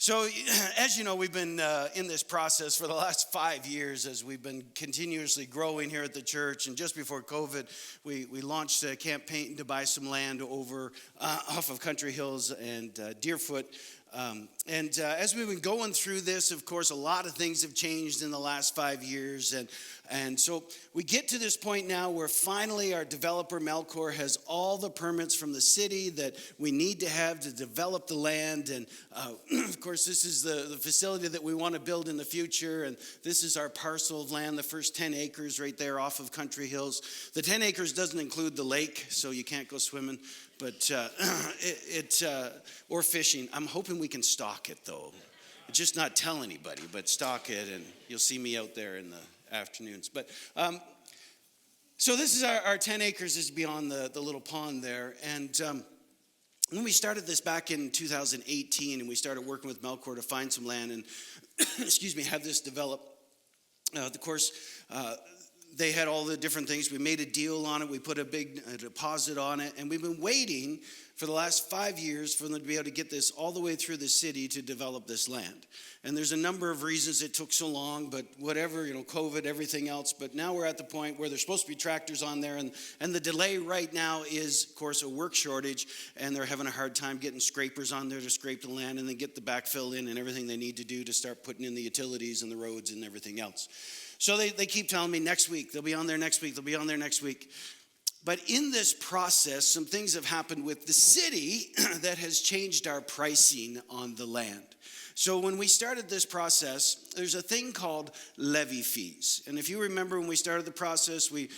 So, as you know, we've been in this process for the last 5 years as we've been continuously growing here at the church. And just before COVID, we launched a campaign to buy some land over off of Country Hills and Deerfoot. As we've been going through this, of course, a lot of things have changed in the last 5 years. And so we get to this point now where finally our developer, Melcor, has all the permits from the city that we need to have to develop the land. And of course, this is the facility that we want to build in the future. And this is our parcel of land, the first 10 acres right there off of Country Hills. The 10 acres doesn't include the lake, so you can't go swimming. But or fishing. I'm hoping we can stock it though. Just not tell anybody, but stock it, and you'll see me out there in the afternoons. But so this is our 10 acres is beyond the little pond there. And when we started this back in 2018, and we started working with Melcor to find some land and have this develop. Of course, they had all the different things. We made a deal on it. We put a big deposit on it. And we've been waiting for the last 5 years for them to be able to get this all the way through the city to develop this land. And there's a number of reasons it took so long, but whatever, COVID, everything else. But now we're at the point where there's supposed to be tractors on there. And the delay right now is, of course, a work shortage. And they're having a hard time getting scrapers on there to scrape the land and then get the backfill in and everything they need to do to start putting in the utilities and the roads and everything else. So they keep telling me next week, they'll be on there next week, they'll be on there next week. But in this process, some things have happened with the city that has changed our pricing on the land. So when we started this process, there's a thing called levy fees. And if you remember when we started the process, we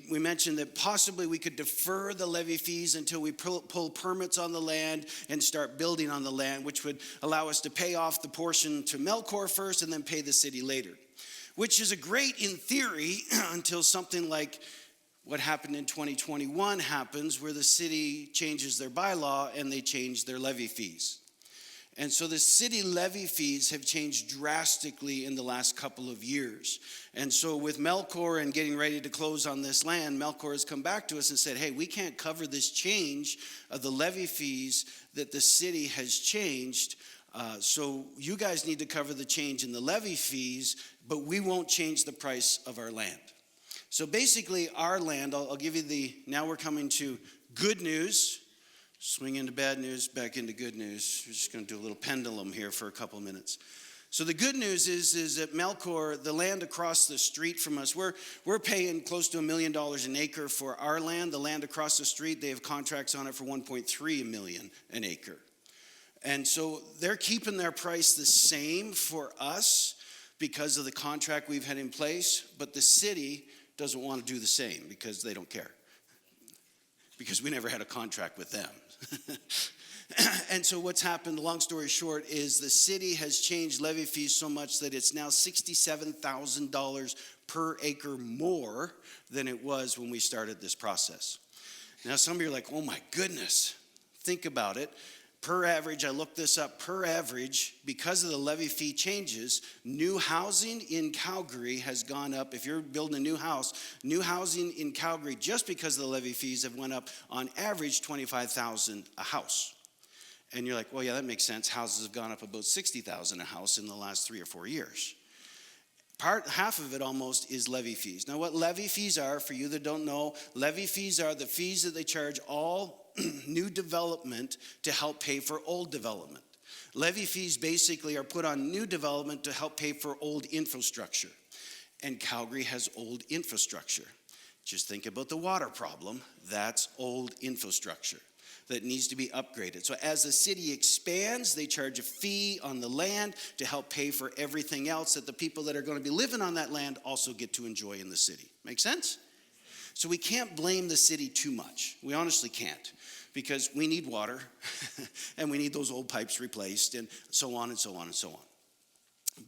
mentioned that possibly we could defer the levy fees until we pull permits on the land and start building on the land, which would allow us to pay off the portion to Melcor first and then pay the city later. Which is a great in theory until something like what happened in 2021 happens, where the city changes their bylaw and they change their levy fees. And so the city levy fees have changed drastically in the last couple of years. And so with Melcor and getting ready to close on this land, Melcor has come back to us and said, hey, we can't cover this change of the levy fees that the city has changed. So you guys need to cover the change in the levy fees, but we won't change the price of our land. So basically our land, I'll give you now we're coming to good news, swing into bad news, back into good news. We're just going to do a little pendulum here for a couple of minutes. So the good news is that Melcor, the land across the street from us, we're paying close to $1 million an acre for our land. The land across the street, they have contracts on it for $1.3 million an acre. And so they're keeping their price the same for us because of the contract we've had in place, but the city doesn't want to do the same because they don't care. Because we never had a contract with them. And so what's happened, long story short, is the city has changed levy fees so much that it's now $67,000 per acre more than it was when we started this process. Now some of you are like, oh my goodness, think about it. Per average, I looked this up, per average, because of the levy fee changes, new housing in Calgary has gone up. If you're building a new housing in Calgary, just because of the levy fees have went up on average $25,000 a house. And you're like, well, yeah, that makes sense. Houses have gone up about $60,000 a house in the last 3 or 4 years. Half of it almost is levy fees. Now, what levy fees are, for you that don't know, levy fees are the fees that they charge all new development to help pay for old development. Levy fees basically are put on new development to help pay for old infrastructure. And Calgary has old infrastructure. Just think about the water problem. That's old infrastructure that needs to be upgraded. So as the city expands, they charge a fee on the land to help pay for everything else that the people that are going to be living on that land also get to enjoy in the city. Make sense? So we can't blame the city too much. We honestly can't, because we need water and we need those old pipes replaced and so on and so on and so on.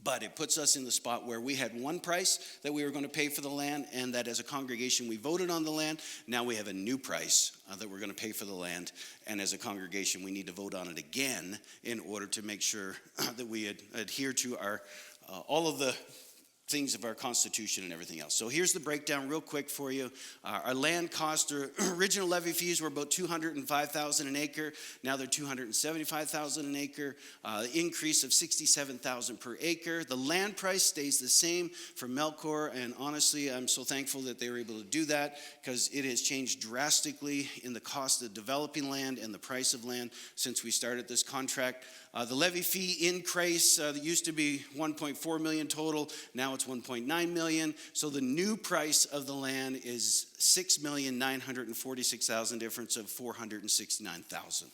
But it puts us in the spot where we had one price that we were going to pay for the land, and that as a congregation we voted on the land. Now we have a new price that we're going to pay for the land, and as a congregation we need to vote on it again in order to make sure that we adhere to our all of the things of our Constitution and everything else. So here's the breakdown real quick for you. Our land cost, our original levy fees were about $205,000 an acre. Now they're $275,000 an acre. Increase of $67,000 per acre. The land price stays the same for Melcor, and honestly, I'm so thankful that they were able to do that because it has changed drastically in the cost of developing land and the price of land since we started this contract. The levy fee increase that used to be $1.4 million total. Now it's $1.9 million. So the new price of the land is $6,946,000, difference of $469,000.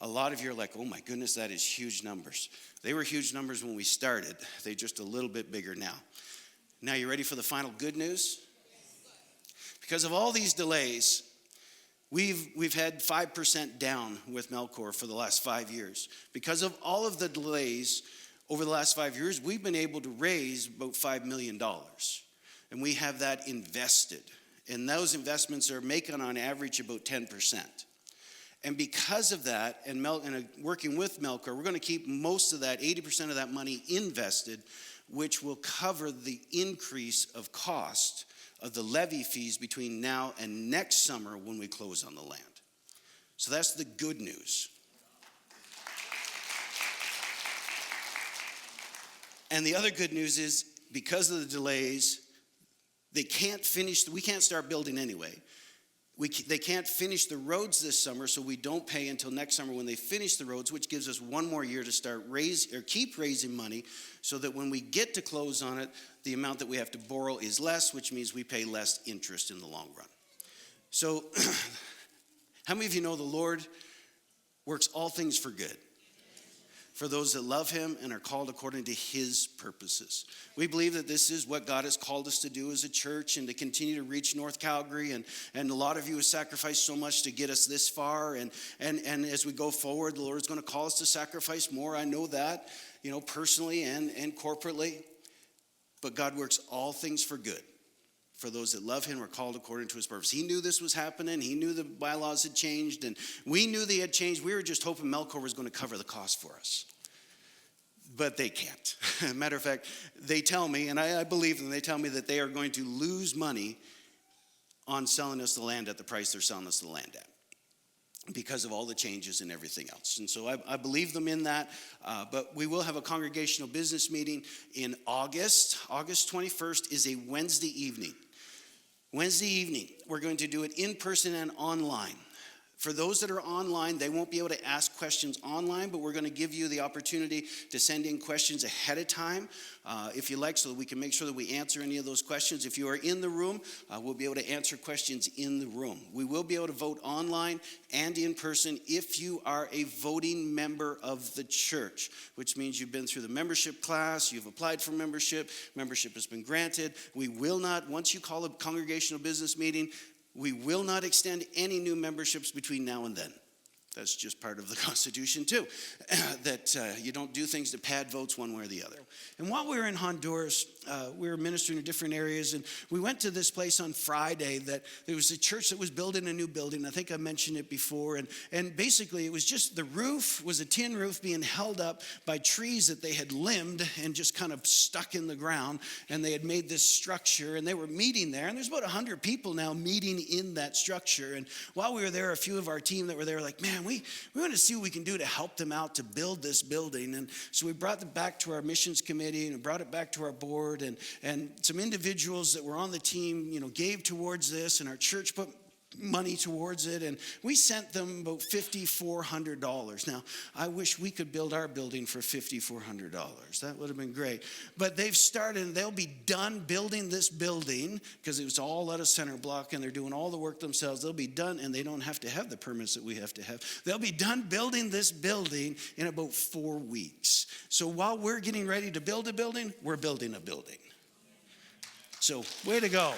A lot of you are like, oh my goodness, that is huge numbers. They were huge numbers when we started. They're just a little bit bigger now. Now you ready for the final good news? Because of all these delays, We've had 5% down with Melcor for the last 5 years. Because of all of the delays over the last 5 years, we've been able to raise about $5 million. And we have that invested. And those investments are making on average about 10%. And because of that, and working with Melcor, we're going to keep most of that, 80% of that money invested, which will cover the increase of cost of the levy fees between now and next summer when we close on the land. So that's the good news. And the other good news is because of the delays, we can't start building anyway. They can't finish the roads this summer, so we don't pay until next summer when they finish the roads, which gives us one more year to start keep raising money so that when we get to close on it, the amount that we have to borrow is less, which means we pay less interest in the long run. So how many of you know the Lord works all things for good? For those that love him and are called according to his purposes. We believe that this is what God has called us to do as a church and to continue to reach North Calgary. And a lot of you have sacrificed so much to get us this far. And as we go forward, the Lord is going to call us to sacrifice more. I know that, personally and corporately. But God works all things for good. For those that love him are called according to his purpose. He knew this was happening. He knew the bylaws had changed, and we knew they had changed. We were just hoping Melcor was going to cover the cost for us. But they can't. Matter of fact, they tell me, and I believe them, they tell me that they are going to lose money on selling us the land at the price they're selling us the land at because of all the changes and everything else. And so I believe them in that. But we will have a congregational business meeting in August. August 21st is a Wednesday evening. Wednesday evening, we're going to do it in person and online. For those that are online, they won't be able to ask questions online, but we're going to give you the opportunity to send in questions ahead of time, if you like, so that we can make sure that we answer any of those questions. If you are in the room, we'll be able to answer questions in the room. We will be able to vote online and in person if you are a voting member of the church, which means you've been through the membership class, you've applied for membership has been granted. We will not, once you call a congregational business meeting, we will not extend any new memberships between now and then. That's just part of the Constitution too, that you don't do things to pad votes one way or the other. And while we were in Honduras, we were ministering in different areas, and we went to this place on Friday that there was a church that was building a new building. I think I mentioned it before, and basically it was just the roof was a tin roof being held up by trees that they had limbed and just kind of stuck in the ground, and they had made this structure, and they were meeting there, and there's about 100 people now meeting in that structure. And while we were there, a few of our team that were there were like, man, we want to see what we can do to help them out to build this building. And so we brought it back to our missions committee and brought it back to our board, and some individuals that were on the team, gave towards this, and our church put money towards it, and we sent them about $5,400. Now, I wish we could build our building for $5,400. That would have been great. But they've started, and they'll be done building this building because it was all out of center block, and they're doing all the work themselves. They'll be done, and they don't have to have the permits that we have to have. They'll be done building this building in about 4 weeks. So while we're getting ready to build a building, we're building a building. So way to go.